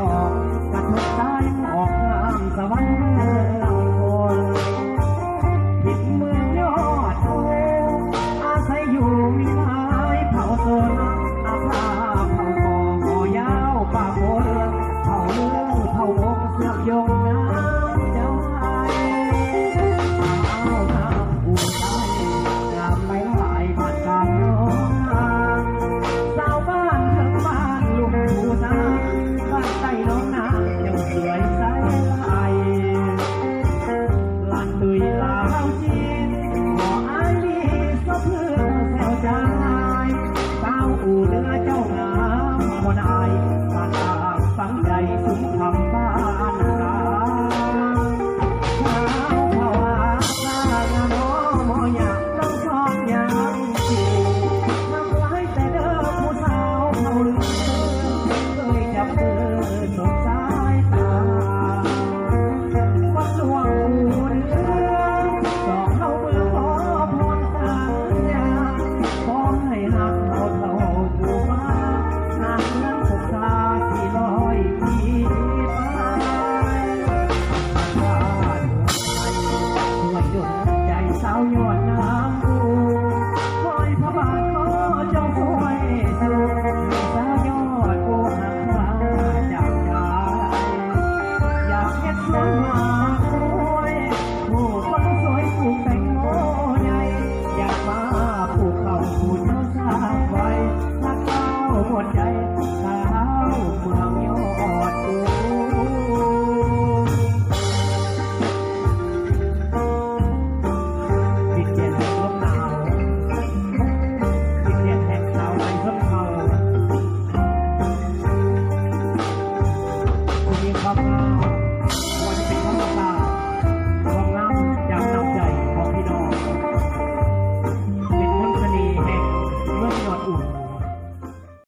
ออกกระทบสายออกงามสวรรค์เมืองคนผิดเมืองยอดโออาศัยอยู่มีไม้เผาโซนอาภาเผาคอหอยาวป่าโคนเผาเลืองเผาวงเสือกยงน้ำเจ้าไทยเอาน้ำอุ่นใจงามไม่ลายผ่านการน้องนาสาวบ้านเมืองบ้านลุงผู้นาบ้านใต้น้องนายังสวยใสไหลลานตุยลาวจีนขออายลีสะเพื่อแซวใจสาวอู่เนื้อเจ้างามบ่นายบ้านตากฝังใจสุนทำบ้านกาเช้าเข้าหาตางานน้อมอยากต้องชอบอย่างจริงทำไว้แต่เด้อผู้สาวเขาลืมเคยจับมือสบสายตาวัดหลวงปู่เดือสองเข้าเมืองขอพรสัญญาขอให้หักเราเท่าผู้ฟ้านางนั้นสุขตาที่ลอยที่ไปบ้านเมืองไทยช่วยดลใจสาวย้อน